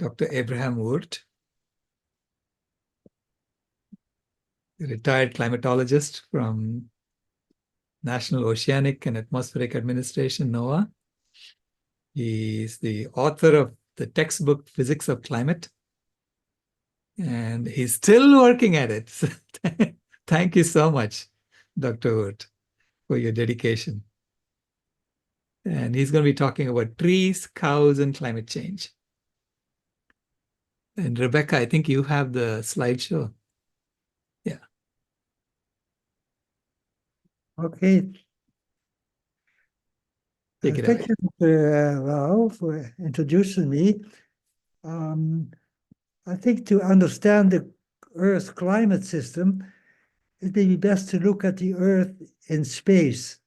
Dr. Abraham Oort, a retired climatologist from National Oceanic and Atmospheric Administration, NOAA. He is the author of the textbook Physics of Climate, and he's still working at it. Thank you so much, Dr. Oort, for your dedication. And he's going to be talking about trees, cows, and climate change. And Rebecca, I think you have the slideshow. Yeah. Okay. Take it Thank away. you, Mr. Rao, for introducing me. I think to understand the Earth's climate system, it may be best to look at the Earth in space.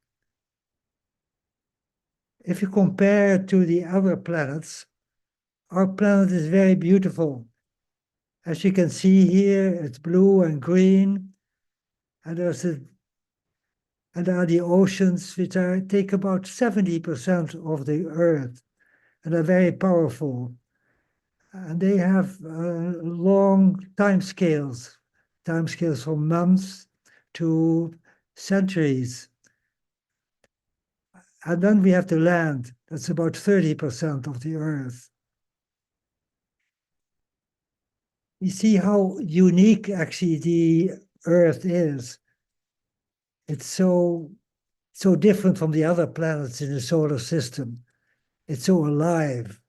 If you compare to the other planets, our planet is very beautiful. As you can see here, it's blue and green, and there are the oceans, which take about 70% of the Earth, and are very powerful. And they have long timescales from months to centuries. And then we have the land, that's about 30% of the Earth. You see how unique actually the Earth is. It's so different from the other planets in the solar system. It's so alive.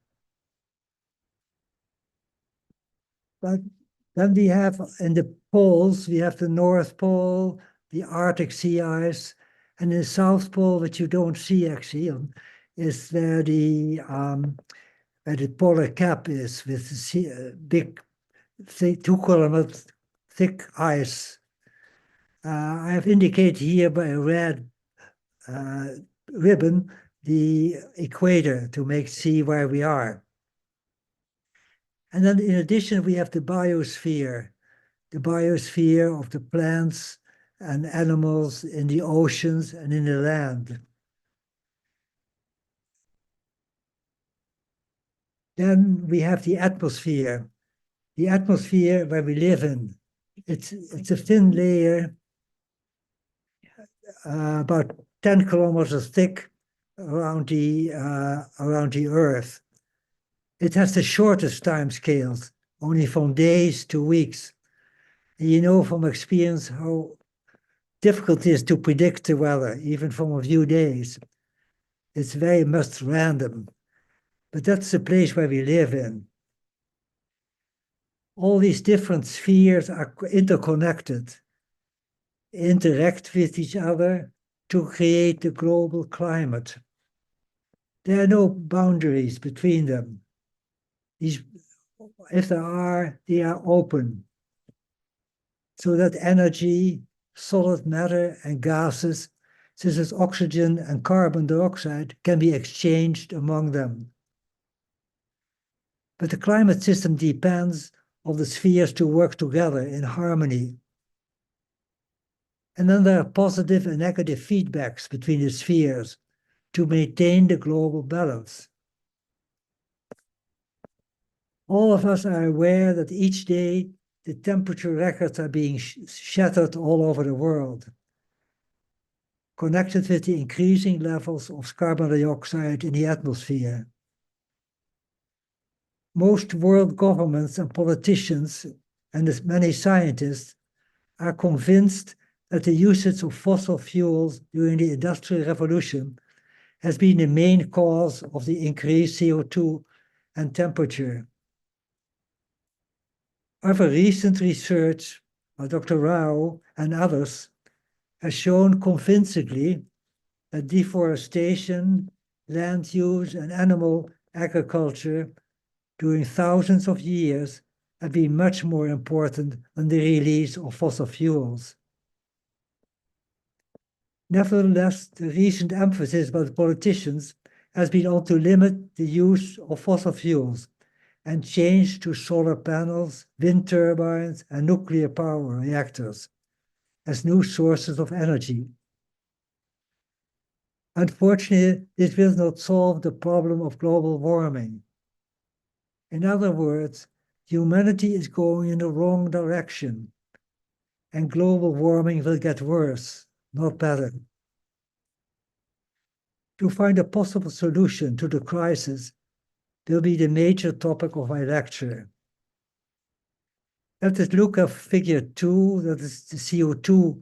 But then we have in the poles, we have the North Pole, the Arctic sea ice, and in the South Pole, which you don't see actually, is where the polar cap is, with the big, 2 kilometer thick ice. I have indicated here by a red ribbon the equator to see where we are. And then in addition, we have the biosphere of the plants and animals in the oceans and in the land. Then we have the atmosphere where we live in. It's a thin layer, about 10 kilometers thick around the Earth. It has the shortest time scales, only from days to weeks. And you know from experience how difficult it is to predict the weather, even from a few days. It's very much random. But that's the place where we live in. All these different spheres are interconnected, interact with each other to create the global climate. There are no boundaries between them. If there are, they are open. So that energy, solid matter, and gases, such as oxygen and carbon dioxide, can be exchanged among them. But the climate system depends on the spheres to work together in harmony. And then there are positive and negative feedbacks between the spheres to maintain the global balance. All of us are aware that each day the temperature records are being shattered all over the world, connected with the increasing levels of carbon dioxide in the atmosphere. Most world governments and politicians and many scientists are convinced that the usage of fossil fuels during the Industrial Revolution has been the main cause of the increased CO2 and temperature. However, recent research by Dr. Rao and others has shown convincingly that deforestation, land use, and animal agriculture during thousands of years have been much more important than the release of fossil fuels. Nevertheless, the recent emphasis by the politicians has been on to limit the use of fossil fuels and change to solar panels, wind turbines, and nuclear power reactors as new sources of energy. Unfortunately, this will not solve the problem of global warming. In other words, humanity is going in the wrong direction, and global warming will get worse, not better. To find a possible solution to the crisis will be the major topic of my lecture. Let us look at figure 2, that is the CO2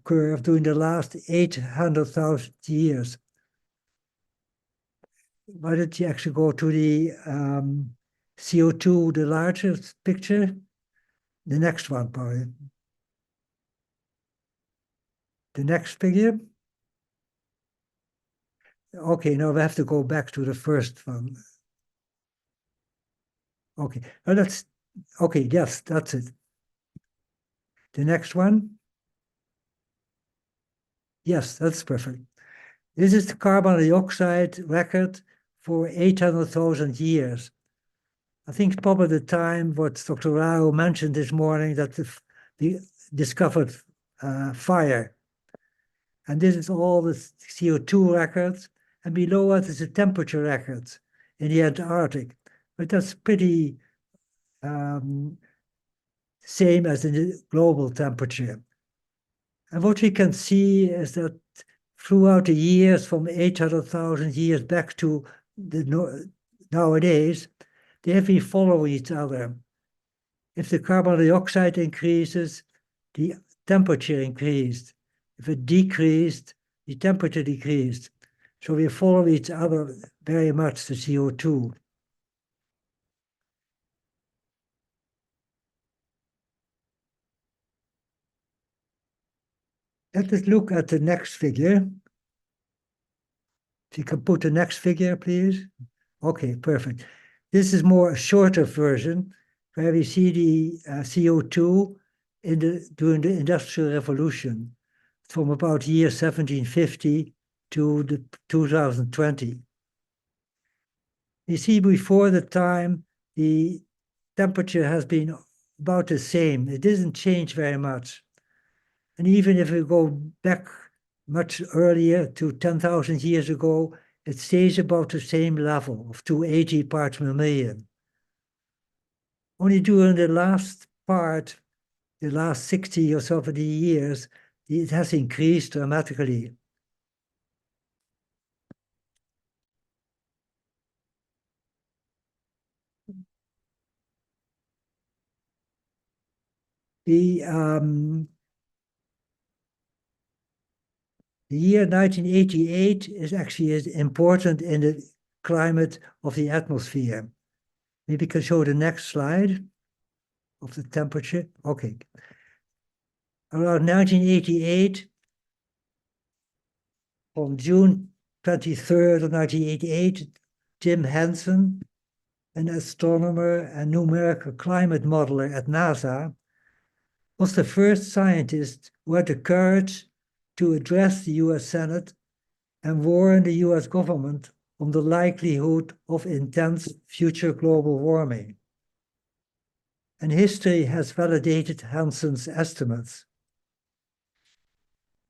curve during the last 800,000 years. Why don't you actually go to the CO2, the largest picture? The next one, probably. The next figure. Okay, now we have to go back to the first one. Okay, well, okay, yes, that's it. The next one. Yes, that's perfect. This is the carbon dioxide record for 800,000 years. I think probably the time what Dr. Rao mentioned this morning that we discovered fire. And this is all the CO2 records. And below it is the temperature records in the Antarctic. But that's pretty same as in the global temperature. And what we can see is that throughout the years, from 800,000 years back to nowadays, they have been following each other. If the carbon dioxide increases, the temperature increased. If it decreased, the temperature decreased. So we follow each other very much, the CO2. Let us look at the next figure. If you can put the next figure, please. Okay, perfect. This is more a shorter version where we see the CO2 during the Industrial Revolution from about year 1750 to the 2020. You see, before the time, the temperature has been about the same. It doesn't change very much. And even if we go back much earlier to 10,000 years ago, it stays about the same level of 280 parts per million. Only during the last part, the last 60 or 70 years, it has increased dramatically. The year 1988 is actually important in the climate of the atmosphere. Maybe you can show the next slide of the temperature. Okay. Around 1988, on June 23rd of 1988, Jim Hansen, an astronomer and numerical climate modeler at NASA, was the first scientist who had the courage to address the US Senate and warn the US government on the likelihood of intense future global warming. And history has validated Hansen's estimates.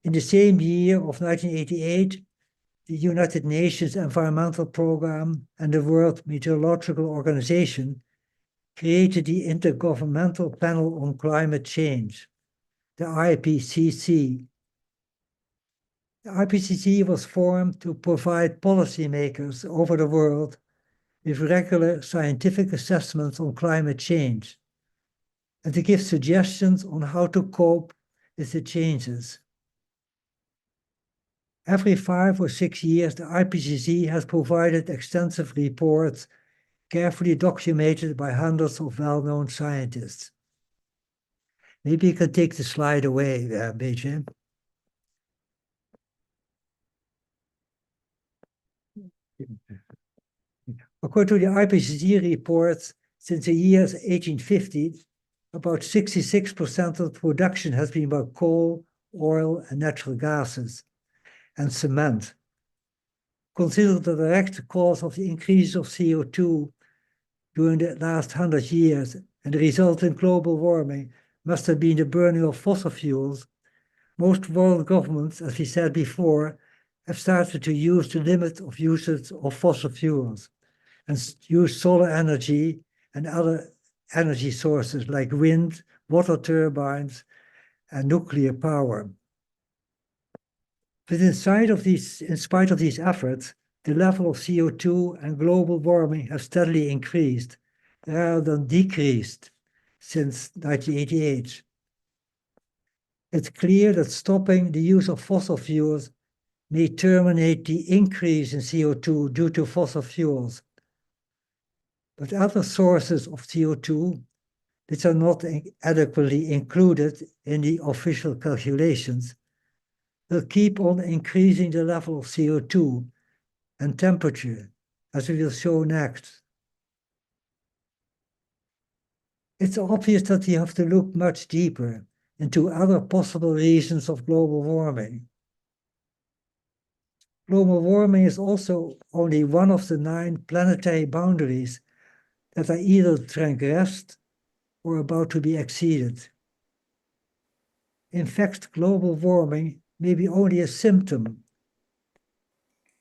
In the same year of 1988, the United Nations Environmental Programme and the World Meteorological Organization created the Intergovernmental Panel on Climate Change, the IPCC. The IPCC was formed to provide policymakers over the world with regular scientific assessments on climate change and to give suggestions on how to cope with the changes. Every 5 or 6 years, the IPCC has provided extensive reports carefully documented by hundreds of well-known scientists. Maybe you can take the slide away, Beijing. According to the IPCC reports, since the year 1850, about 66% of production has been by coal, oil, and natural gases, and cement. Considered the direct cause of the increase of CO2 during the last 100 years and the resultant global warming must have been the burning of fossil fuels, most world governments, as we said before, have started to use the limit of usage of fossil fuels. and use solar energy and other energy sources like wind, water turbines, and nuclear power. But in spite of these efforts, the level of CO2 and global warming have steadily increased rather than decreased since 1988. It's clear that stopping the use of fossil fuels may terminate the increase in CO2 due to fossil fuels. But other sources of CO2, which are not adequately included in the official calculations, will keep on increasing the level of CO2 and temperature, as we will show next. It's obvious that we have to look much deeper into other possible reasons of global warming. Global warming is also only one of the 9 planetary boundaries that are either transgressed or about to be exceeded. In fact, global warming may be only a symptom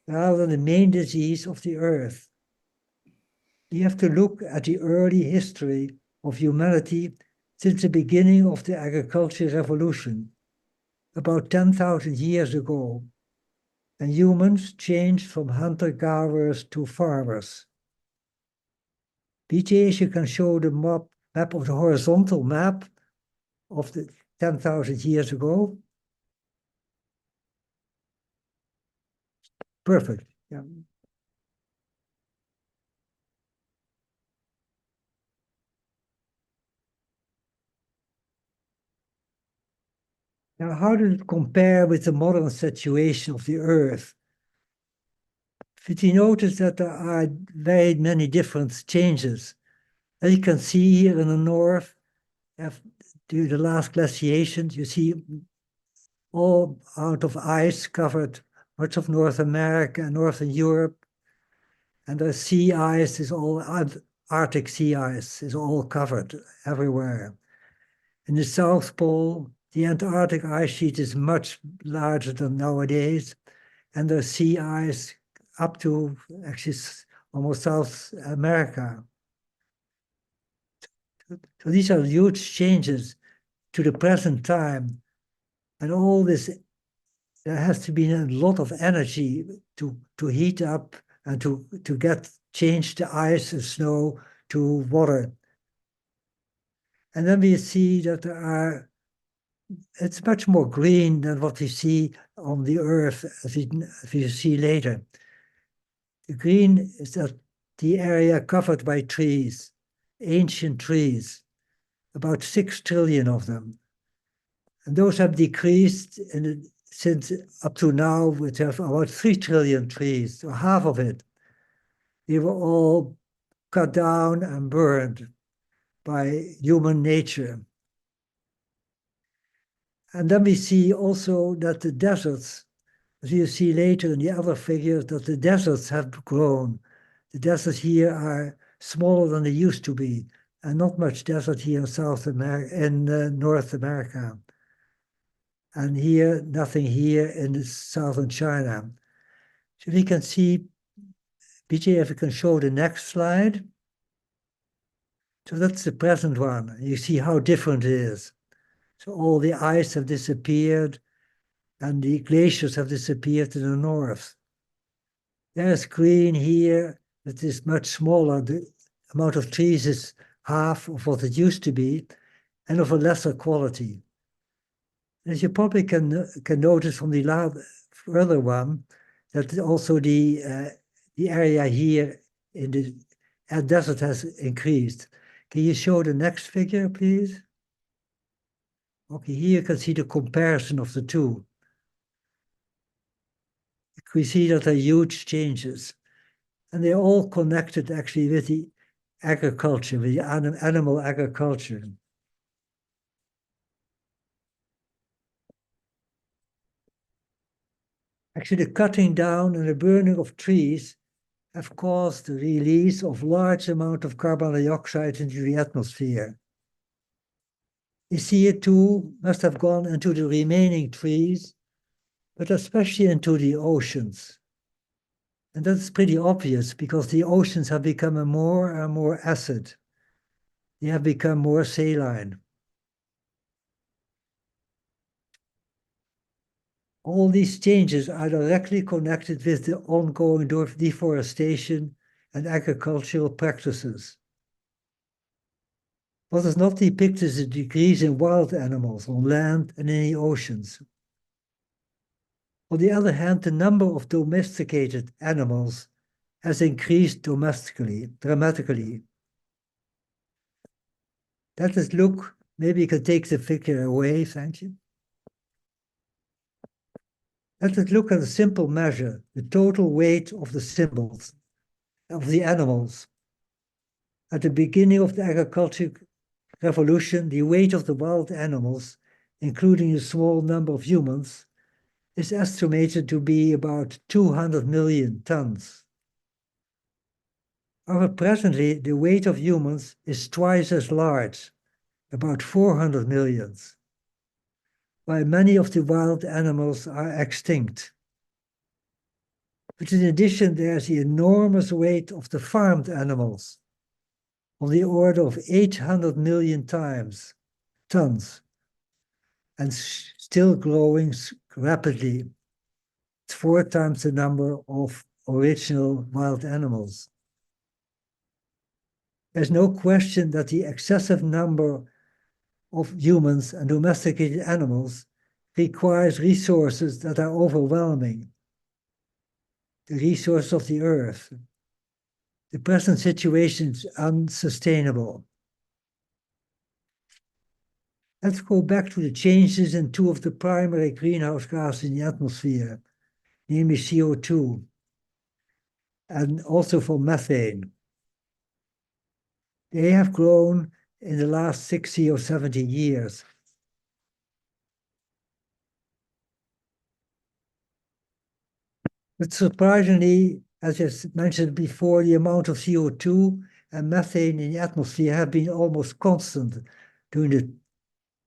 rather than the main disease of the Earth. We have to look at the early history of humanity since the beginning of the agricultural revolution, about 10,000 years ago, and humans changed from hunter-gatherers to farmers. BJ, as you can show the map of the horizontal map of the 10,000 years ago. Perfect. Yeah. Now, how does it compare with the modern situation of the Earth? Did you notice that there are very many different changes? As you can see here in the north, during the last glaciations, you see all out of ice covered much of North America and Northern Europe. And the sea ice is all, Arctic sea ice is all covered everywhere. In the South Pole, the Antarctic ice sheet is much larger than nowadays, and the sea ice up to actually almost South America. So these are huge changes to the present time, and all this, there has to be a lot of energy to heat up and to change the ice and snow to water. And then we see that it's much more green than what we see on the Earth, as we see later. The green is the area covered by trees, ancient trees, about 6 trillion of them. And those have decreased since up to now, we have about 3 trillion trees, so half of it. They were all cut down and burned by human nature. And then we see also that the deserts, as you see later in the other figures, that the deserts have grown. The deserts here are smaller than they used to be, and not much desert here in South America, in North America. And here, nothing here in southern China. So we can see, BJ, if you can show the next slide. So that's the present one. You see how different it is. So all the ice have disappeared, and the glaciers have disappeared in the north. There's green here, that is much smaller. The amount of trees is half of what it used to be, and of a lesser quality. As you probably can notice from the further one, that also the area here in the desert has increased. Can you show the next figure, please? Okay, here you can see the comparison of the two. We see that there are huge changes, and they're all connected actually with the agriculture, with the animal agriculture. Actually, the cutting down and the burning of trees have caused the release of large amount of carbon dioxide into the atmosphere. The CO2 must have gone into the remaining trees, but especially into the oceans. And that's pretty obvious because the oceans have become more and more acid. They have become more saline. All these changes are directly connected with the ongoing deforestation and agricultural practices. What is not depicted is the decrease in wild animals on land and in the oceans. On the other hand, the number of domesticated animals has increased dramatically. Let us look, maybe you can take the figure away, thank you. Let us look at a simple measure, the total weight of the symbols, of the animals. At the beginning of the agricultural revolution, the weight of the wild animals, including a small number of humans, is estimated to be about 200 million tons. However, presently, the weight of humans is twice as large, about 400 million, while many of the wild animals are extinct. But in addition, there's the enormous weight of the farmed animals, on the order of 800 million tons, and still growing rapidly. It's 4 times the number of original wild animals. There's no question that the excessive number of humans and domesticated animals requires resources that are overwhelming. The resources of the earth. The present situation is unsustainable. Let's go back to the changes in 2 of the primary greenhouse gases in the atmosphere, namely CO2, and also for methane. They have grown in the last 60 or 70 years. But surprisingly, as I mentioned before, the amount of CO2 and methane in the atmosphere have been almost constant during the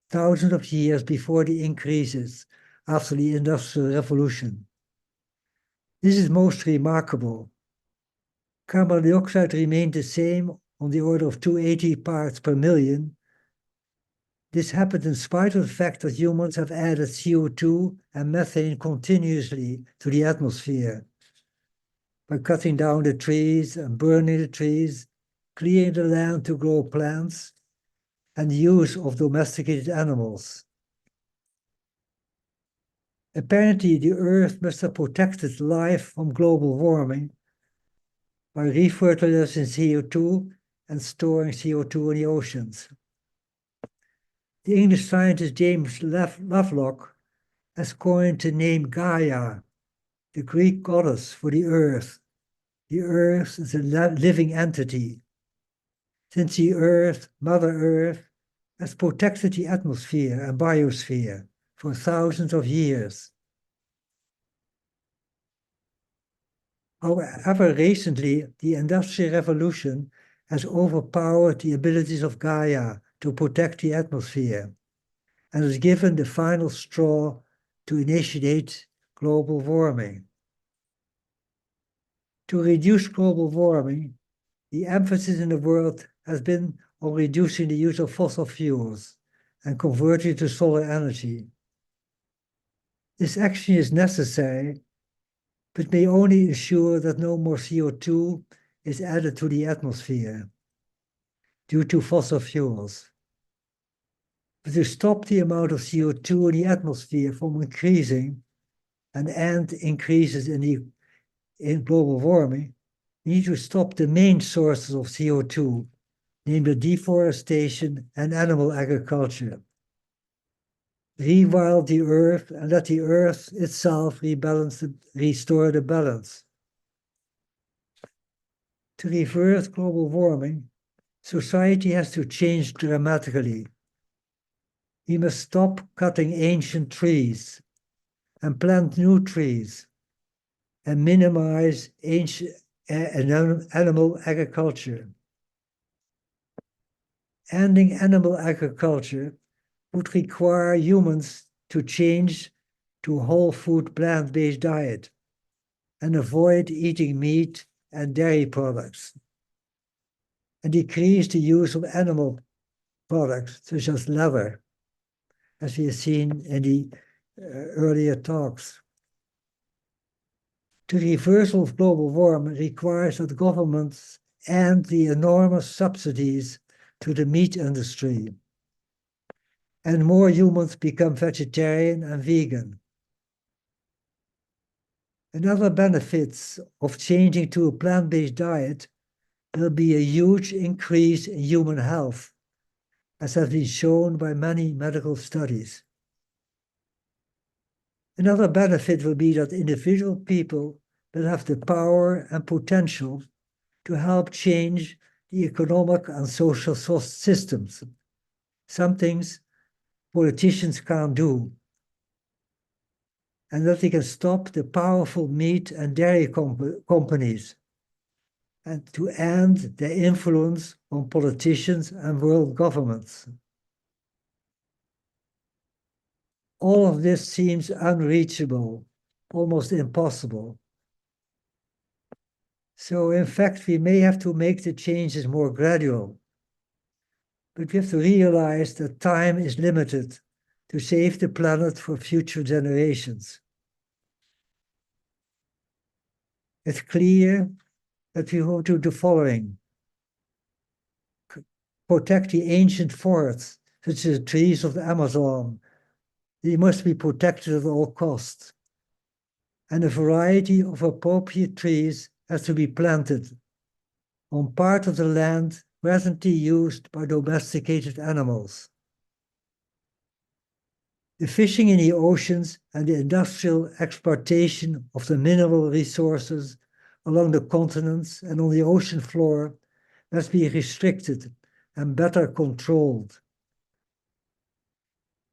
thousands of years before the increases after the Industrial Revolution. This is most remarkable. Carbon dioxide remained the same on the order of 280 parts per million. This happened in spite of the fact that humans have added CO2 and methane continuously to the atmosphere by cutting down the trees and burning the trees, clearing the land to grow plants, and the use of domesticated animals. Apparently, the Earth must have protected life from global warming by refertilizing CO2 and storing CO2 in the oceans. The English scientist James Lovelock has coined the name Gaia, the Greek goddess for the earth. The earth is a living entity. Since the earth, Mother Earth, has protected the atmosphere and biosphere for thousands of years. However, recently, the Industrial Revolution has overpowered the abilities of Gaia to protect the atmosphere and has given the final straw to initiate global warming. To reduce global warming, the emphasis in the world has been on reducing the use of fossil fuels and converting to solar energy. This action is necessary, but may only ensure that no more CO2 is added to the atmosphere due to fossil fuels. But to stop the amount of CO2 in the atmosphere from increasing and end increases in global warming, we need to stop the main sources of CO2, namely deforestation and animal agriculture. Rewild the earth and let the earth itself restore the balance. To reverse global warming, society has to change dramatically. We must stop cutting ancient trees and plant new trees and minimize animal agriculture. Ending animal agriculture would require humans to change to a whole food plant-based diet. and avoid eating meat and dairy products, and decrease the use of animal products such as leather, as we have seen in the earlier talks. The reversal of global warming requires that governments end the enormous subsidies to the meat industry, and more humans become vegetarian and vegan. Another benefits of changing to a plant-based diet will be a huge increase in human health, as has been shown by many medical studies. Another benefit will be that individual people will have the power and potential to help change the economic and social systems, some things politicians can't do, and that they can stop the powerful meat and dairy companies and to end their influence on politicians and world governments. All of this seems unreachable, almost impossible. So in fact, we may have to make the changes more gradual, but we have to realize that time is limited to save the planet for future generations. It's clear that we have to do the following: protect the ancient forests, such as the trees of the Amazon. They must be protected at all costs. And a variety of appropriate trees has to be planted on part of the land presently used by domesticated animals. The fishing in the oceans and the industrial exploitation of the mineral resources along the continents and on the ocean floor must be restricted and better controlled.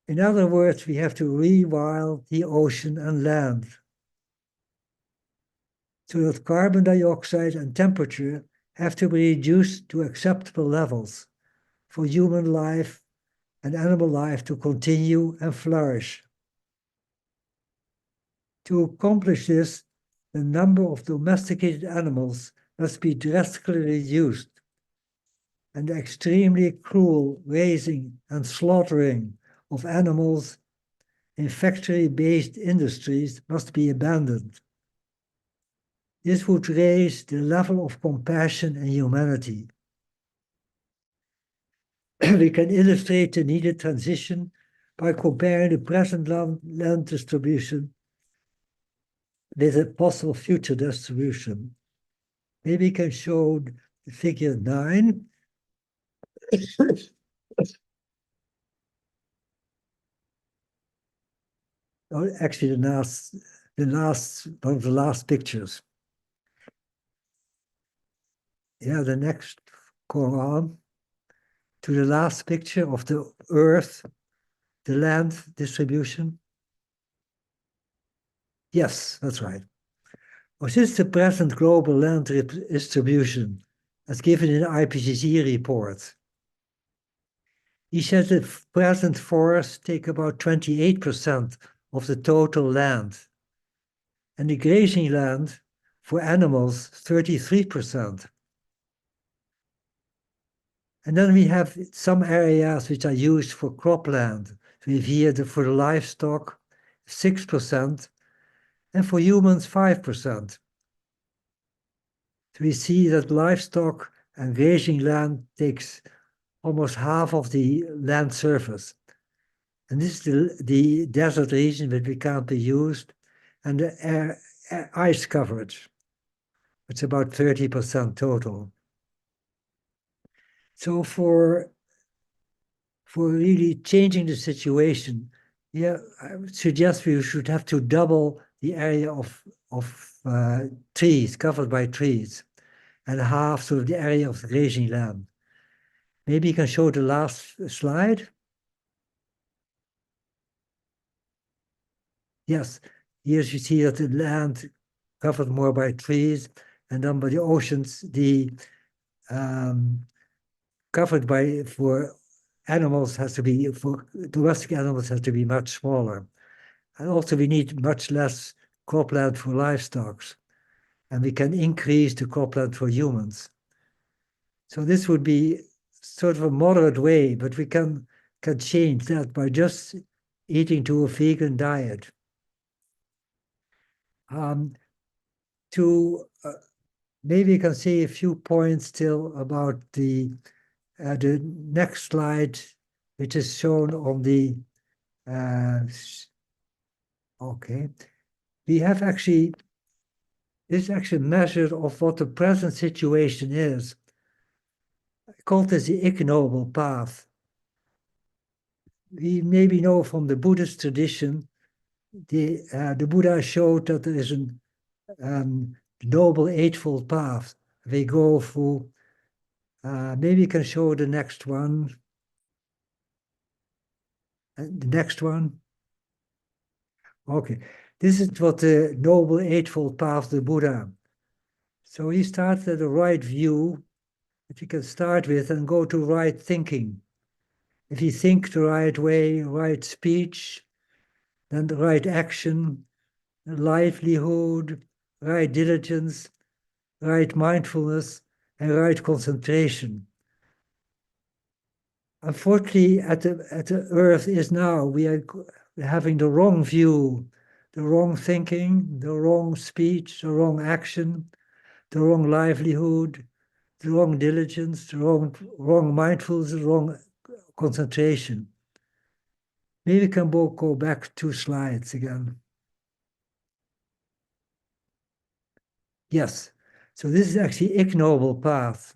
In other words, we have to rewild the ocean and land so that carbon dioxide and temperature have to be reduced to acceptable levels for human life and animal life to continue and flourish. To accomplish this, the number of domesticated animals must be drastically reduced, and the extremely cruel raising and slaughtering of animals in factory-based industries must be abandoned. This would raise the level of compassion and humanity. We can illustrate the needed transition by comparing the present land distribution with a possible future distribution. Maybe we can show figure 9. Oh, actually, one of the last pictures. Yeah, the next go on to the last picture of the Earth, the land distribution. Yes, that's right. What is the present global land distribution as given in the IPCC report? He said the present forests take about 28% of the total land, and the grazing land for animals, 33%. And then we have some areas which are used for cropland. We have here for the livestock, 6%, and for humans, 5%. So we see that livestock and grazing land takes almost half of the land surface. And this is the desert region that we can't be used, and the ice coverage. It's about 30% total. So for really changing the situation, yeah, I would suggest we should have to double the area of trees, covered by trees, and half sort of the area of the grazing land. Maybe you can show the last slide. Yes, here you see that the land covered more by trees, and then by the oceans, the covered by, for animals has to be, for domestic animals has to be much smaller. And also we need much less cropland for livestock. and we can increase the cropland for humans. So this would be sort of a moderate way, but we can change that by just eating to a vegan diet. Maybe you can see a few points still about the next slide, which is shown on the okay. We have actually this is actually a measure of what the present situation is. I call this the ignoble path. We maybe know from the Buddhist tradition, the Buddha showed that there is a noble eightfold path. We go through, maybe you can show the next one. The next one. Okay, this is what the Noble Eightfold Path of the Buddha. So he starts at the right view that you can start with and go to right thinking. If you think the right way, right speech, then the right action, livelihood, right diligence, right mindfulness, and right concentration. Unfortunately, at the Earth is now, we are having the wrong view, the wrong thinking, the wrong speech, the wrong action, the wrong livelihood, the wrong diligence, the wrong mindfulness, the wrong concentration. Maybe we can both go back 2 slides again. Yes, so this is actually ignoble path.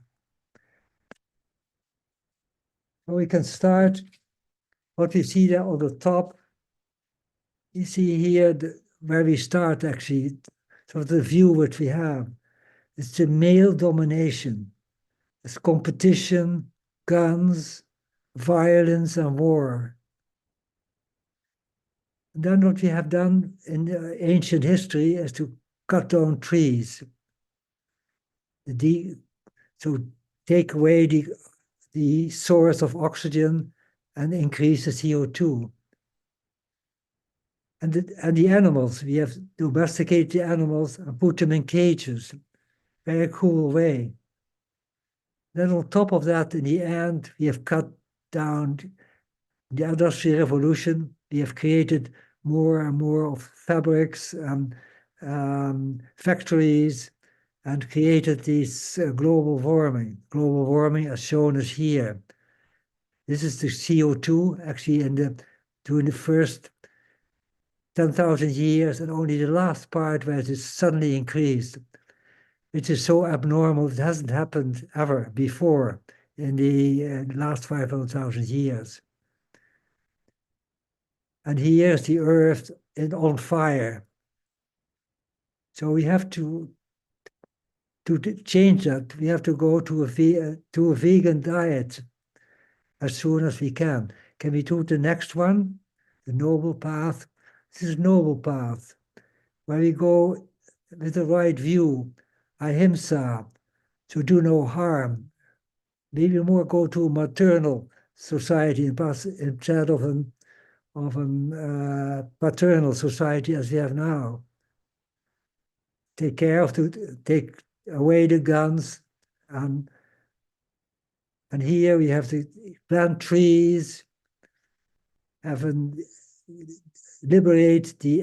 So we can start what we see there on the top. You see here where we start actually, so the view which we have. It's the male domination. It's competition, guns, violence, and war. And then what we have done in ancient history is to cut down trees. So take away the source of oxygen and increase the CO2. And the animals, we have domesticated the animals and put them in cages. Very cool way. Then on top of that, in the end, we have cut down the Industrial Revolution. We have created more and more of fabrics and factories and created this global warming. Global warming as shown as here. This is the CO2 actually during the first 10,000 years, and only the last part where it is suddenly increased, which is so abnormal. It hasn't happened ever before in the last 500,000 years. And here's the earth on fire. So we have to change that. We have to go to a vegan diet as soon as we can. Can we do the next one? The noble path. This is noble path, where we go with the right view, ahimsa, to do no harm. Maybe more go to a maternal society instead of a paternal society as we have now. Take away the guns, and here we have to plant trees, liberate the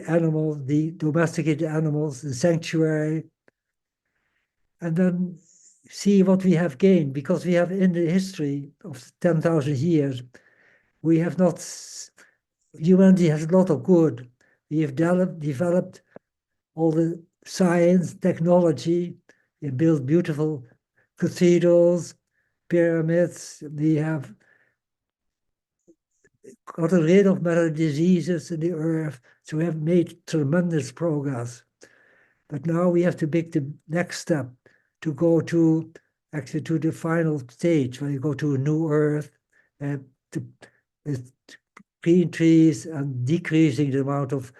domesticated animals, the sanctuary, and then see what we have gained, because we have in the history of 10,000 years, we have not, humanity has a lot of good. We have developed all the science, technology, we built beautiful cathedrals, pyramids, we have gotten rid of many diseases in the earth, so we have made tremendous progress. But now we have to make the next step to go to the final stage, where you go to a new earth, with green trees and decreasing the amount of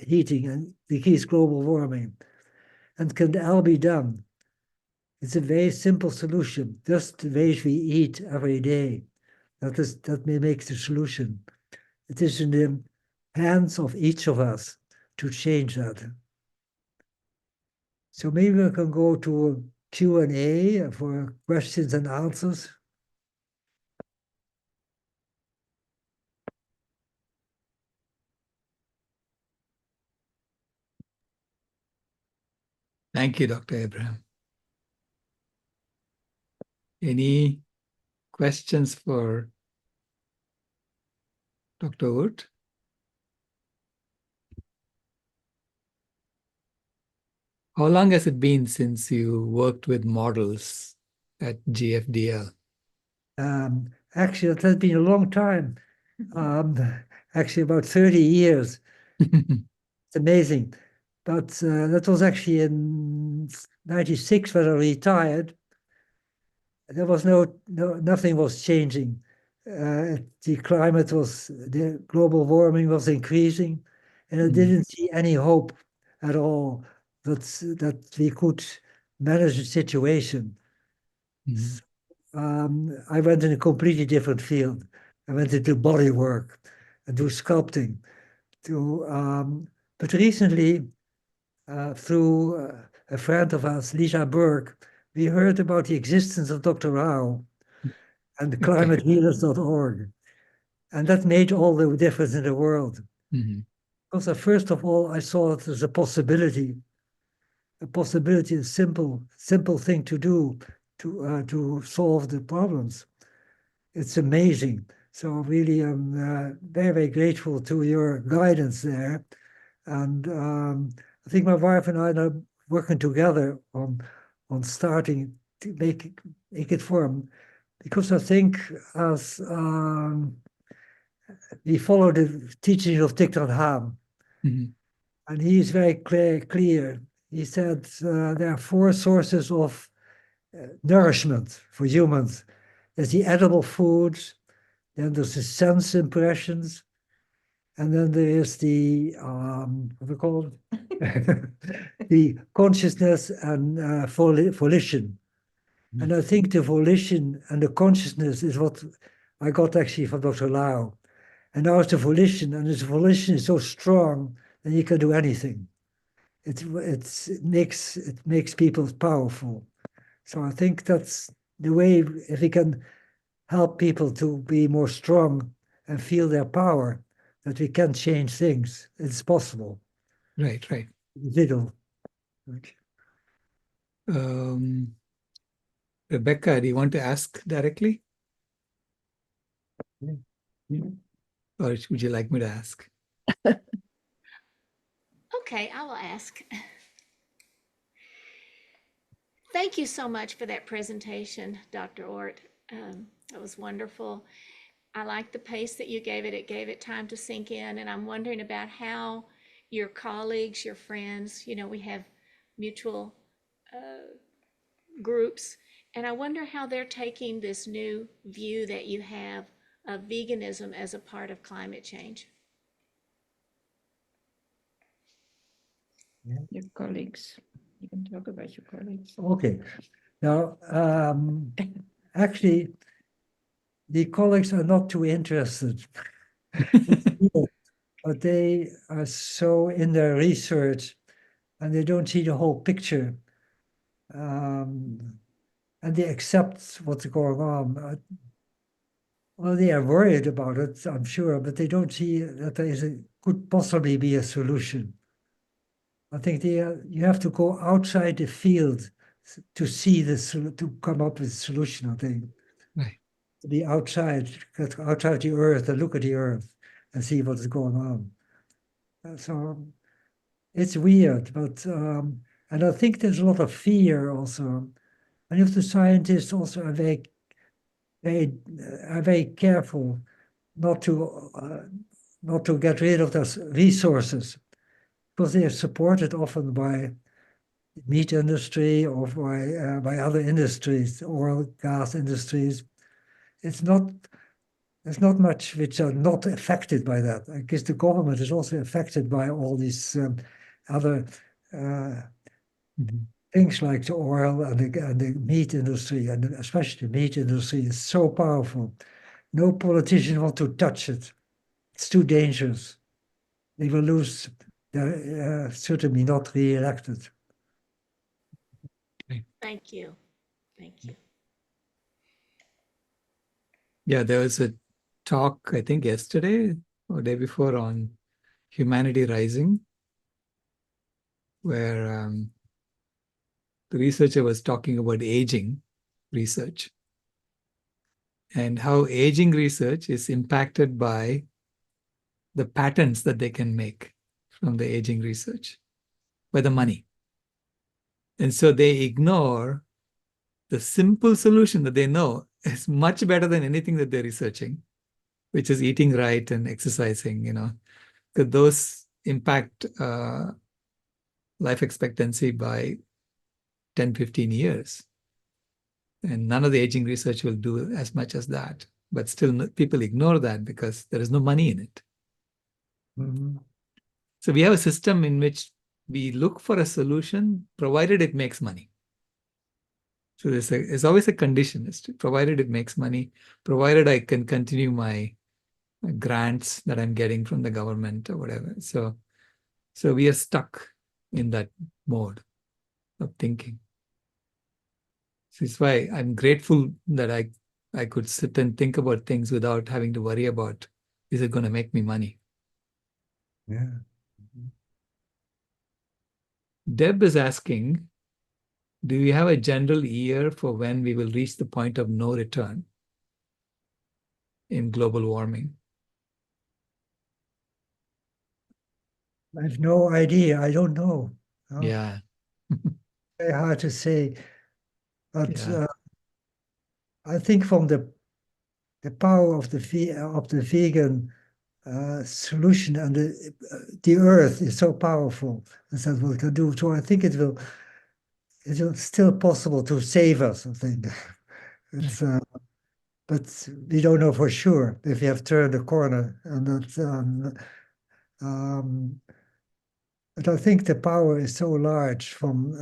heating and decrease global warming. And can all be done? It's a very simple solution, just the ways we eat every day. That may make the solution. It is in the hands of each of us to change that. So maybe we can go to Q&A for questions and answers. Thank you, Dr. Abraham. Any questions for Dr. Oort? How long has it been since you worked with models at GFDL? Actually, it has been a long time. Actually, about 30 years. It's amazing. But that was actually in 96 when I retired. There was nothing was changing. The global warming was increasing, and I didn't see any hope at all that we could manage the situation. I went in a completely different field. I went into body work and do sculpting. But recently, through a friend of ours, Lisa Burke, we heard about the existence of Dr. Rao and the climatehealers.org. And that made all the difference in the world. Because first of all, I saw it as a possibility, a simple thing to do to solve the problems. It's amazing. So really, I'm very, very grateful to your guidance there. And I think my wife and I are working together on starting to make it form, because I think as we follow the teaching of Thich Nhat Hanh, and he is very clear. He said there are four sources of nourishment for humans. There's the edible foods, then there's the sense impressions, and then there is the, what we call it? The consciousness and volition. And I think the volition and the consciousness is what I got actually from Dr. Lau. And now it's the volition, and this volition is so strong that you can do anything. It makes people powerful. So I think that's the way, if we can help people to be more strong and feel their power, that we can change things. It's possible. Right. Little. Rebecca, do you want to ask directly? Or would you like me to ask? Okay, I will ask. Thank you so much for that presentation, Dr. Oort. That was wonderful. I like the pace that you gave it. It gave it time to sink in. And I'm wondering about how your colleagues, your friends, we have mutual groups. And I wonder how they're taking this new view that you have of veganism as a part of climate change. Your colleagues. You can talk about your colleagues. Okay. Now, actually, the colleagues are not too interested. But they are so in their research and they don't see the whole picture. And they accept what's going on. Well, they are worried about it, I'm sure, but they don't see that could possibly be a solution. I think you have to go outside the field to see this, to come up with a solution, I think. Right. To be outside the earth and look at the earth and see what's going on. So it's weird, but, and I think there's a lot of fear also. Many of the scientists also are very careful not to get rid of those resources, because they are supported often by the meat industry or by other industries, oil, gas industries. There's not much which are not affected by that. I guess the government is also affected by all these other things like the oil and the meat industry, and especially the meat industry is so powerful. No politician wants to touch it. It's too dangerous. They will lose. They're certainly not re-elected. Thank you. Thank you. Yeah, there was a talk, I think yesterday or day before, on Humanity Rising, where the researcher was talking about aging research and how aging research is impacted by the patents that they can make from the aging research, by the money. And so they ignore the simple solution that they know is much better than anything that they're researching, which is eating right and exercising, because those impact life expectancy by 10, 15 years. And none of the aging research will do as much as that. But still, people ignore that because there is no money in it. Mhm. So we have a system in which we look for a solution, provided it makes money. So there's always a condition, provided it makes money, provided I can continue my grants that I'm getting from the government or whatever. So we are stuck in that mode of thinking. So it's why I'm grateful that I could sit and think about things without having to worry about, is it going to make me money? Yeah. Deb is asking, do we have a general year for when we will reach the point of no return in global warming? I have no idea. I don't know. Yeah. Very hard to say. But Yeah. I think from the power of the vegan solution, and the earth is so powerful, and that's what it can do. So I think it will still possible to save us. I think it's but we don't know for sure if we have turned the corner, and that but I think the power is so large from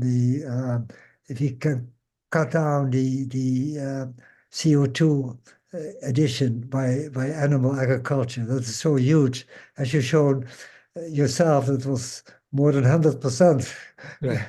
the if you can cut down the CO2 addition by animal agriculture. That's so huge. As you showed yourself, it was more than 100%. Right.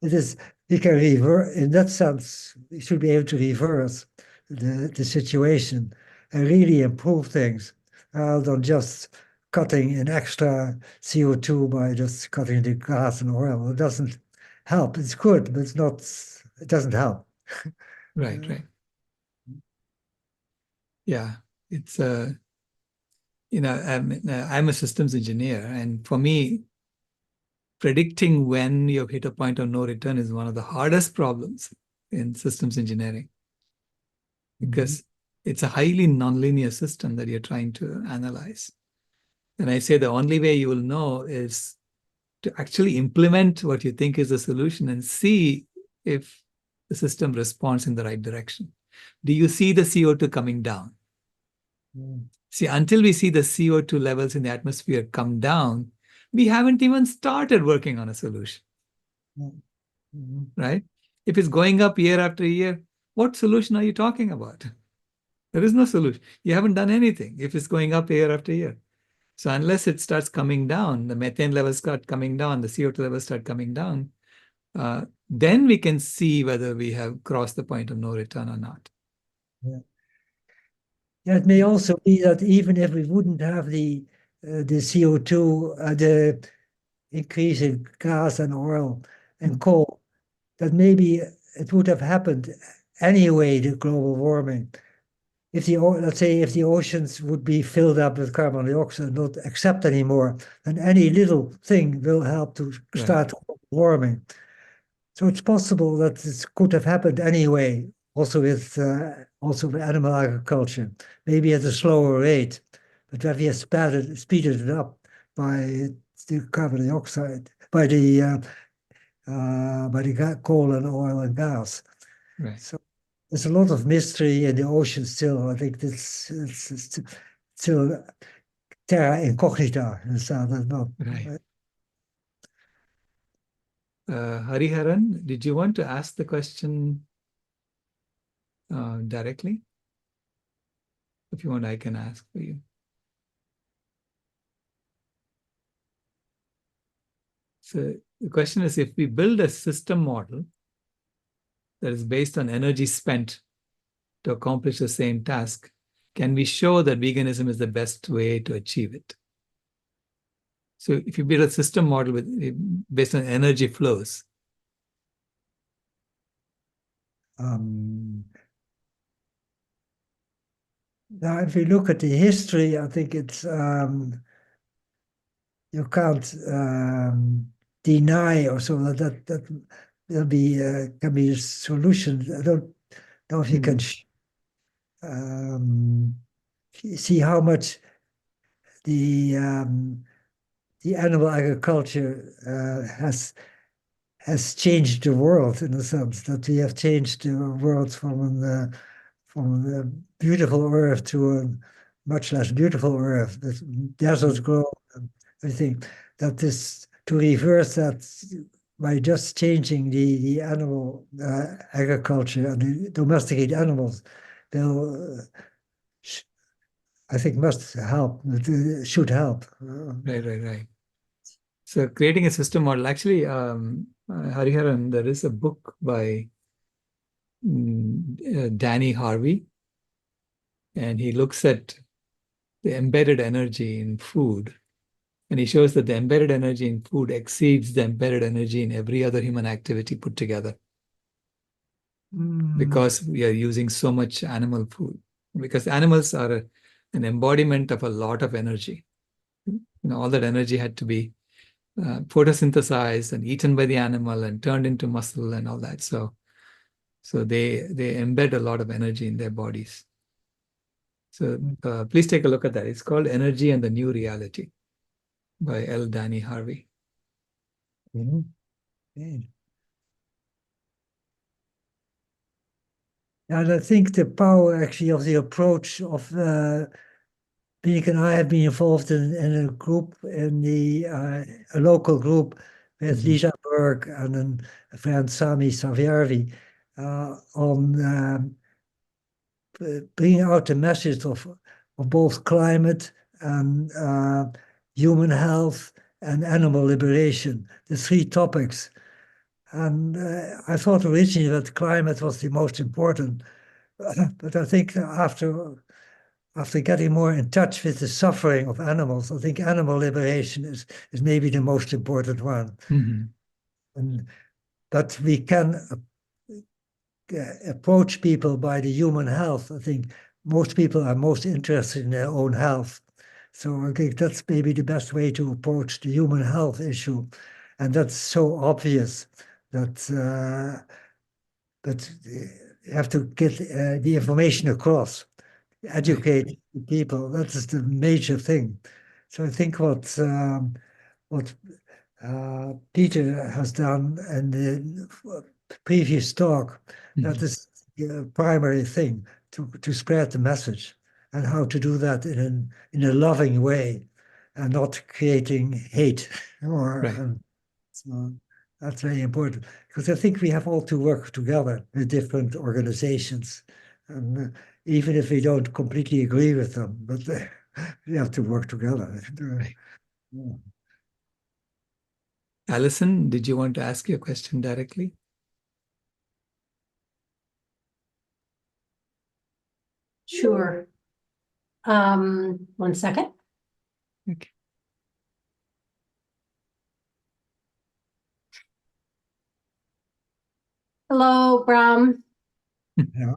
It is, we can reverse, in that sense, we should be able to reverse the situation and really improve things rather than just cutting in extra CO2 by just cutting the gas and oil. It doesn't help. It's good, but it's not, it doesn't help. Right. Right. Yeah. It's I'm a systems engineer, and for me, predicting when you've hit a point of no return is one of the hardest problems in systems engineering, because it's a highly nonlinear system that you're trying to analyze. And I say the only way you will know is to actually implement what you think is the solution and see if the system responds in the right direction. Do you see the CO2 coming down? See, until we see the CO2 levels in the atmosphere come down, we haven't even started working on a solution, right? If it's going up year after year, what solution are you talking about? There is no solution. You haven't done anything if it's going up year after year. So unless it starts coming down, the methane levels start coming down, the CO2 levels start coming down, then we can see whether we have crossed the point of no return or not. Yeah, it may also be that even if we wouldn't have the CO2, the increase in gas and oil and coal, that maybe it would have happened anyway, the global warming. If let's say if the oceans would be filled up with carbon dioxide, not accept anymore, then any little thing will help to start warming. So it's possible that this could have happened anyway, also with animal agriculture, maybe at a slower rate, but that we have speeded it up by the carbon dioxide, by the coal and oil and gas. Right. So there's a lot of mystery in the ocean still. I think it's still terra incognita. Not, Right. Hariharan, did you want to ask the question directly? If you want, I can ask for you. So the question is, if we build a system model that is based on energy spent to accomplish the same task, can we show that veganism is the best way to achieve it? So if you build a system model based on energy flows. Now, if you look at the history, I think it's you can't deny or so that will be can be a solution. I don't know if you can see how much the animal agriculture has changed the world, in a sense that we have changed the world from a beautiful earth to a much less beautiful earth. The deserts grow, and everything. That is to reverse that by just changing the animal agriculture and the domesticated animals. They'll, I think, must help. Should help. Right. So creating a system model. Actually, Hariharan, there is a book by Danny Harvey, and he looks at the embedded energy in food, and he shows that the embedded energy in food exceeds the embedded energy in every other human activity put together, because we are using so much animal food, because animals are an embodiment of a lot of energy. All that energy had to be photosynthesized and eaten by the animal and turned into muscle and all that. So they embed a lot of energy in their bodies. So please take a look at that. It's called Energy and the New Reality by L. Danny Harvey. And I think the power actually of the approach of Bieke and I have been involved in a group, in a local group with Lisa Berg and a friend Sami Saviarvi on bringing out the message of both climate and human health and animal liberation, the three topics. And I thought originally that climate was the most important, but I think after getting more in touch with the suffering of animals, I think animal liberation is maybe the most important one. And that we can approach people by the human health. I think most people are most interested in their own health. So I think that's maybe the best way to approach the human health issue. And that's so obvious that you have to get the information across, educate people. That is the major thing. So I think what Peter has done in the previous talk, that is the primary thing, to spread the message, and how to do that in a loving way and not creating hate. So that's very important, because I think we have all to work together with different organizations, and even if we don't completely agree with them, but we have to work together. Alison, did you want to ask your question directly? Sure. 1 second. Okay. Hello, Bram. Yeah.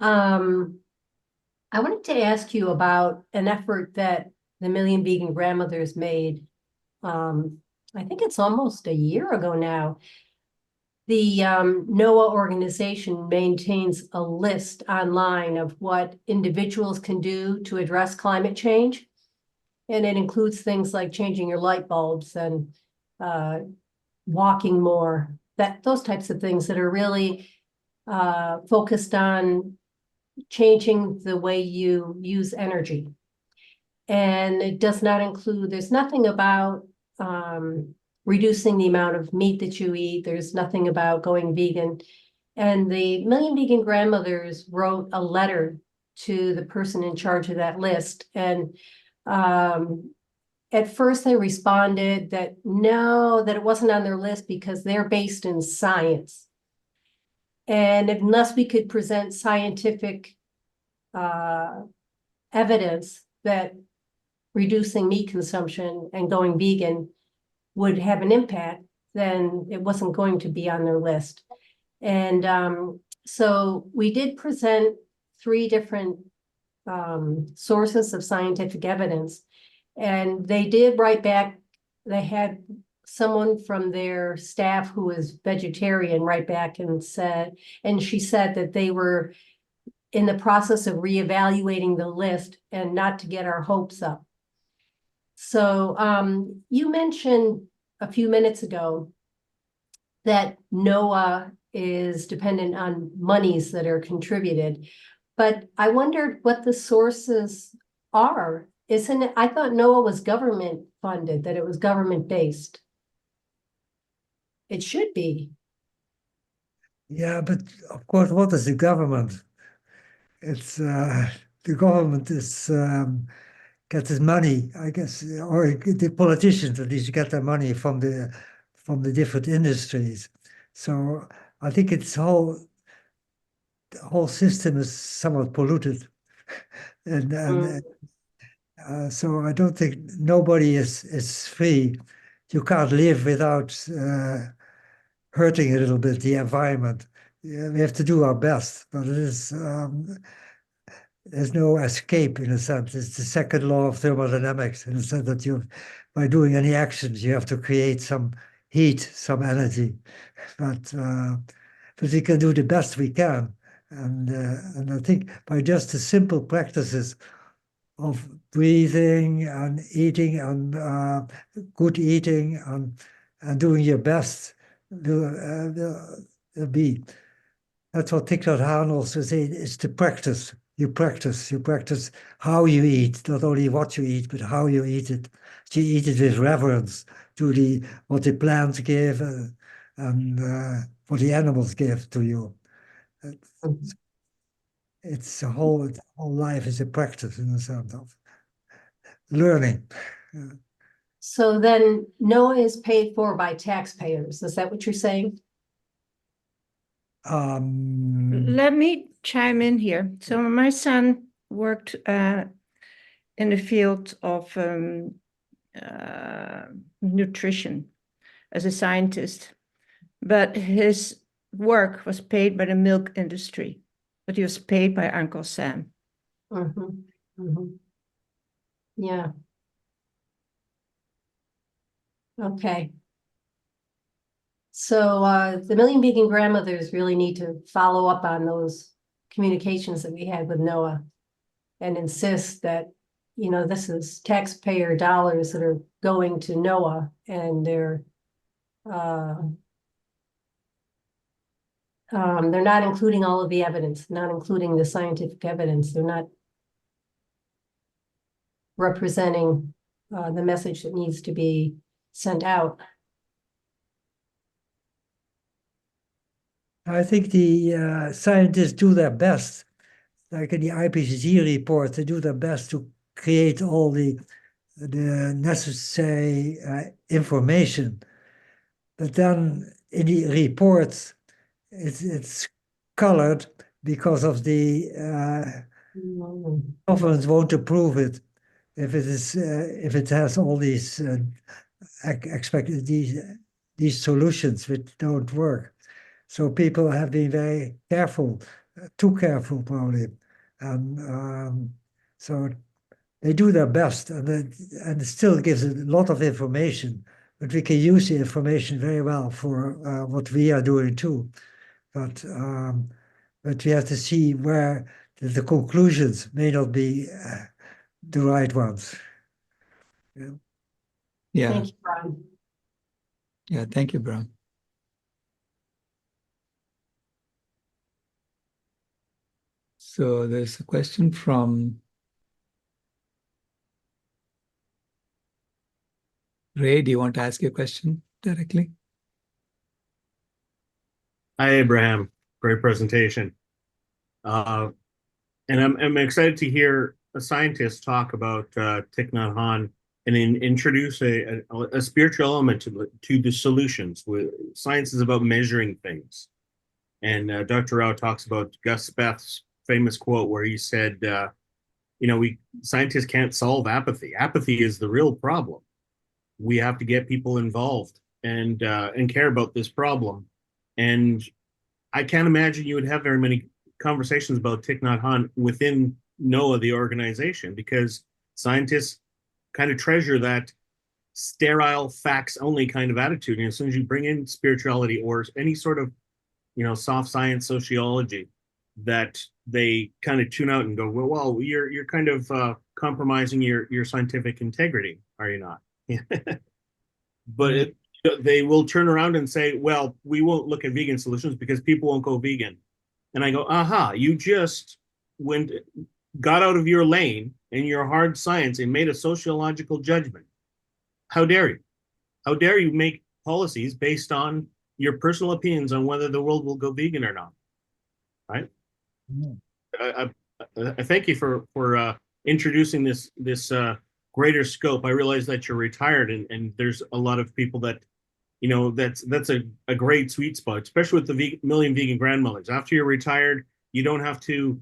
I wanted to ask you about an effort that the Million Vegan Grandmothers made. I think it's almost a year ago now. The NOAA organization maintains a list online of what individuals can do to address climate change. And it includes things like changing your light bulbs and walking more, those types of things that are really focused on changing the way you use energy. And it does not include, there's nothing about reducing the amount of meat that you eat. There's nothing about going vegan. And the Million Vegan Grandmothers wrote a letter to the person in charge of that list. And at first they responded that no, that it wasn't on their list because they're based in science. And unless we could present scientific evidence that reducing meat consumption and going vegan would have an impact, then it wasn't going to be on their list. And so we did present 3 different sources of scientific evidence. And they did write back, they had someone from their staff who was vegetarian write back and she said that they were in the process of reevaluating the list and not to get our hopes up. So you mentioned a few minutes ago that NOAA is dependent on monies that are contributed, but I wondered what the sources are. Isn't it? I thought NOAA was government funded, that it was government based. It should be. Yeah, but of course, what is the government? It's the government is gets its money, I guess, or the politicians at least get their money from the different industries. So I think the whole system is somewhat polluted, and so I don't think nobody is free. You can't live without hurting a little bit the environment. Yeah, we have to do our best, but it is there's no escape in a sense. It's the second law of thermodynamics in the sense that by doing any actions, you have to create some heat, some energy. But we can do the best we can, and I think by just the simple practices of breathing and eating and good eating and doing your best will be. That's what Thich Nhat Hanh also said. It's the practice. You practice how you eat, not only what you eat, but how you eat it. You eat it with reverence to what the plants give and what the animals give to you. It's the whole life is a practice in the sense of learning. So then NOAA is paid for by taxpayers. Is that what you're saying? Let me chime in here. So my son worked in the field of nutrition as a scientist, but his work was paid by the milk industry, but he was paid by Uncle Sam. Yeah. Okay. So the Million Vegan Grandmothers really need to follow up on those communications that we had with NOAA and insist that, this is taxpayer dollars that are going to NOAA and they're not including all of the evidence, not including the scientific evidence. They're not representing the message that needs to be sent out. I think the scientists do their best, like in the IPCC report, they do their best to create all the necessary information. But then in the reports, it's colored because of the governments won't approve it if it has all these expected these solutions which don't work. So people have been very careful, too careful probably, and so they do their best, and it still gives a lot of information. But we can use the information very well for what we are doing too. But we have to see where the conclusions may not be the right ones. Yeah. Thank you, Brian. Yeah, thank you, Bram. So there's a question from Ray. Do you want to ask your question directly? Hi, Abraham. Great presentation. And I'm excited to hear a scientist talk about Thich Nhat Hanh and introduce a spiritual element to the solutions. Science is about measuring things. And Dr. Rao talks about Gus Speth's famous quote where he said, scientists can't solve apathy. Apathy is the real problem. We have to get people involved and care about this problem. And I can't imagine you would have very many conversations about Thich Nhat Hanh within NOAA, the organization, because scientists kind of treasure that sterile facts only kind of attitude. And as soon as you bring in spirituality or any sort of, soft science sociology, that they kind of tune out and go, well, you're kind of compromising your scientific integrity, are you not? But they will turn around and say, well, we won't look at vegan solutions because people won't go vegan. And I go, aha, you just got out of your lane in your hard science and made a sociological judgment. How dare you? How dare you make policies based on your personal opinions on whether the world will go vegan or not, right? I thank you for introducing this greater scope. I realize that you're retired, and there's a lot of people that, that's a great sweet spot, especially with the million vegan grandmothers. After you're retired, you don't have to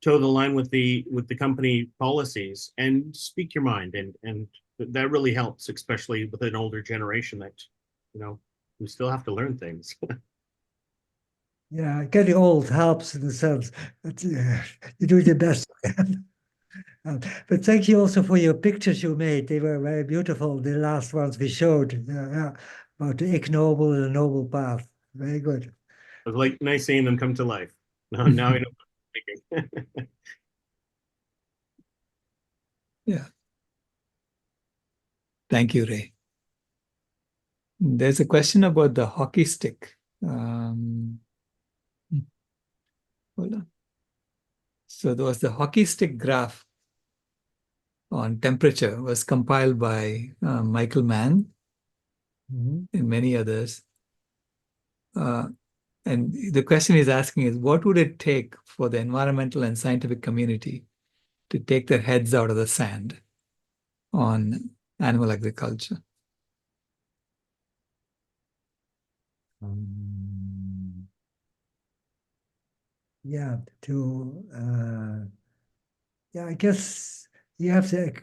toe the line with the company policies and speak your mind, and that really helps, especially with an older generation that, we still have to learn things. Yeah, getting old helps in a sense. But, you do the best you can. But thank you also for your pictures you made. They were very beautiful, the last ones we showed, about the ignoble and the noble path. Very good. It was like nice seeing them come to life. Now I know what I'm thinking. Yeah. Thank you, Ray. There's a question about the hockey stick. Hold on. So there was the hockey stick graph on temperature was compiled by Michael Mann and many others. And the question he's asking is, what would it take for the environmental and scientific community to take their heads out of the sand on animal agriculture? Yeah, I guess you have to,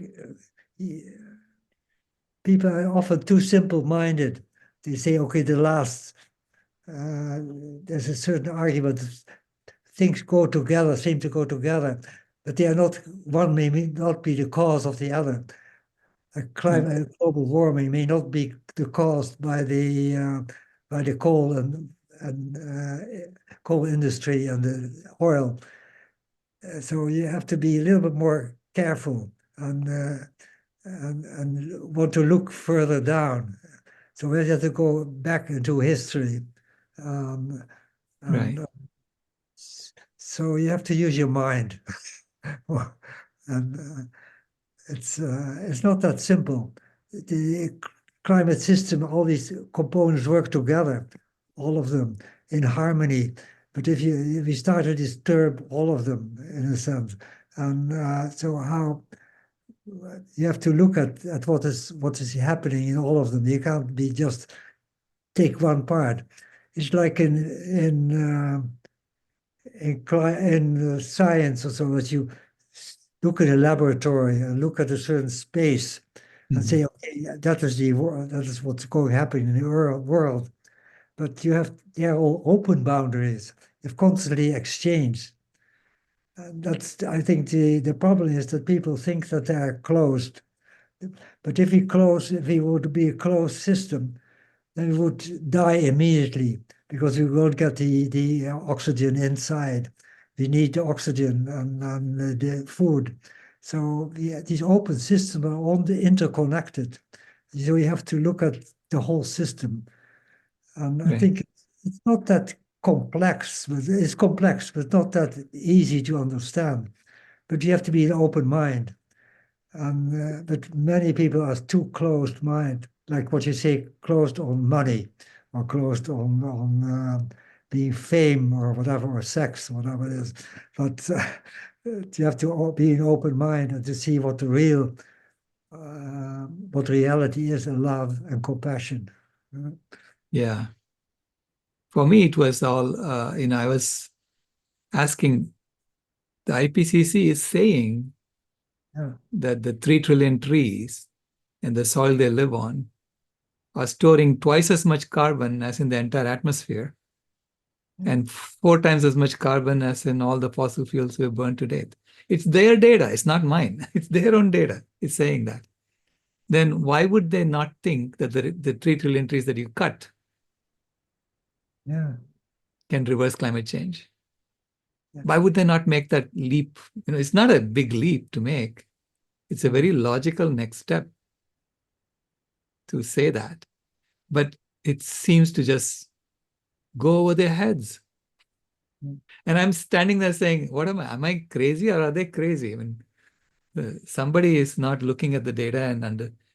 people are often too simple-minded. They say, okay, there's a certain argument, things go together, seem to go together, but they are not, one may not be the cause of the other. Global warming may not be the cause by the coal and coal industry and the oil. So you have to be a little bit more careful and want to look further down. So we have to go back into history. Right. So you have to use your mind. And it's not that simple. The climate system, all these components work together, all of them in harmony. But if we start to disturb all of them, in a sense, and so how you have to look at what is happening in all of them. You can't be just take one part. It's like in science or so, that you look at a laboratory and look at a certain space and say, okay, that is what's happening in the world. But they are all open boundaries. You've constantly exchanged. And I think the problem is that people think that they are closed. But if we would be a closed system, then we would die immediately because we won't get the oxygen inside. We need the oxygen and the food. So these open systems are all interconnected. So you have to look at the whole system. And I think it's not that complex, but it's complex, but not that easy to understand. But you have to be an open mind. But many people are too closed mind, like what you say, closed on money, or closed on being fame or whatever, or sex, whatever it is. But you have to be an open mind and to see what the real what reality is and love and compassion. Yeah. For me, it was all, I was asking, the IPCC is saying Yeah. that the 3 trillion trees and the soil they live on are storing twice as much carbon as in the entire atmosphere, and 4 times as much carbon as in all the fossil fuels we've burned to date. It's their data, it's not mine. It's their own data. It's saying that. Then why would they not think that the 3 trillion trees that you cut Yeah. can reverse climate change? Yeah. Why would they not make that leap? It's not a big leap to make. It's a very logical next step to say that. But it seems to just go over their heads. And I'm standing there saying, what am I? Am I crazy or are they crazy? I mean, somebody is not looking at the data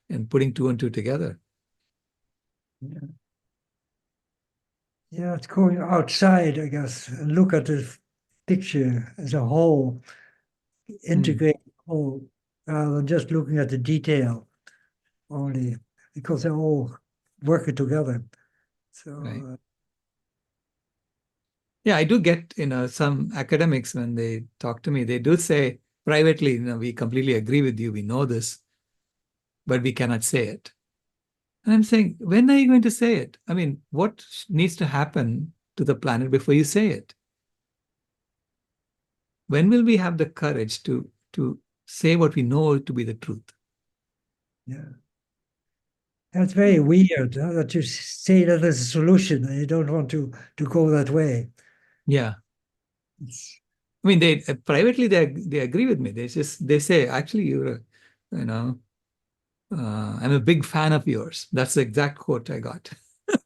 and putting 2 and 2 together. Yeah. Yeah, it's going outside, I guess, and look at the picture as a whole, integrate the whole, rather than just looking at the detail only, because they're all working together. So, Right. Yeah, I do get, some academics, when they talk to me, they do say privately, we completely agree with you, we know this, but we cannot say it. And I'm saying, when are you going to say it? I mean, what needs to happen to the planet before you say it? When will we have the courage to say what we know to be the truth? yeah. That's very weird that you say that as a solution and you don't want to go that way. Yeah. It's, I mean, they privately they agree with me. They say, actually, I'm a big fan of yours. That's the exact quote I got.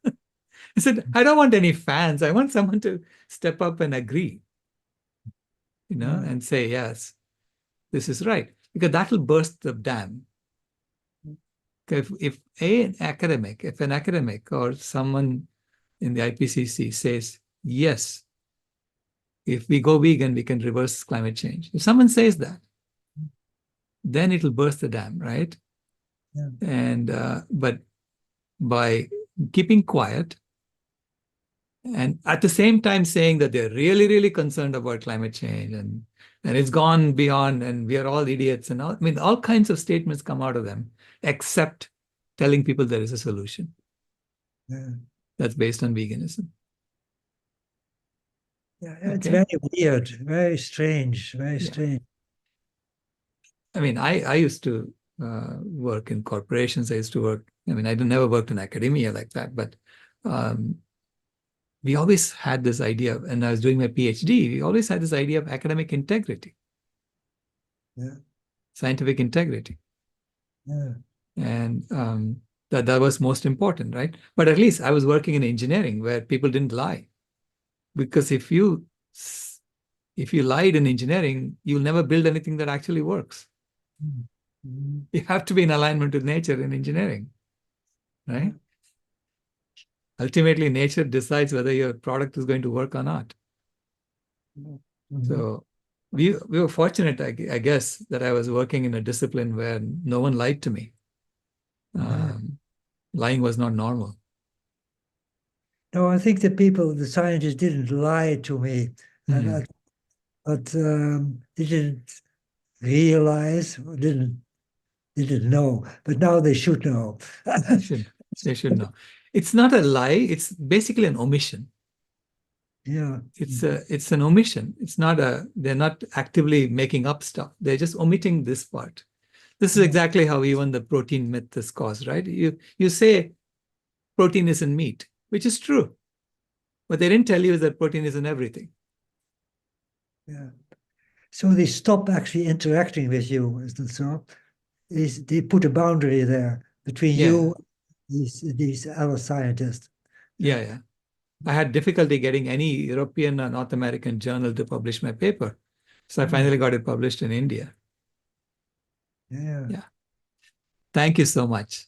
I said, I don't want any fans. I want someone to step up and agree, and say, yes, this is right, because that will burst the dam. If an academic or someone in the IPCC says, yes, if we go vegan, we can reverse climate change. If someone says that, then it'll burst the dam, right? Yeah. And but by keeping quiet and at the same time saying that they're really, really concerned about climate change and it's gone beyond and we are all idiots and all, I mean, all kinds of statements come out of them, except telling people there is a solution that's based on veganism. Yeah, it's Okay. very weird, very strange, very strange. I mean, I used to work in corporations. I used to work, I mean, I never worked in academia like that, but we always had this idea, and I was doing my PhD, we always had this idea of academic integrity, scientific integrity. And that was most important, right? But at least I was working in engineering where people didn't lie. Because if you lied in engineering, you'll never build anything that actually works. You have to be in alignment with nature in engineering, right? Ultimately, nature decides whether your product is going to work or not. So we were fortunate, I guess, that I was working in a discipline where no one lied to me. Lying was not normal. No, I think the scientists didn't lie to me, but they didn't realize, or they didn't know. But now they should know. They should know. It's not a lie. It's basically an omission. Yeah. It's an omission. They're not actively making up stuff. They're just omitting this part. This is exactly how even the protein myth is caused, right? You say protein is in meat, which is true. What they didn't tell you is that protein is in everything. Yeah. So they stop actually interacting with you, is that so? They put a boundary there between you and these other scientists. Yeah. I had difficulty getting any European or North American journal to publish my paper. So I finally got it published in India. Yeah. Thank you so much.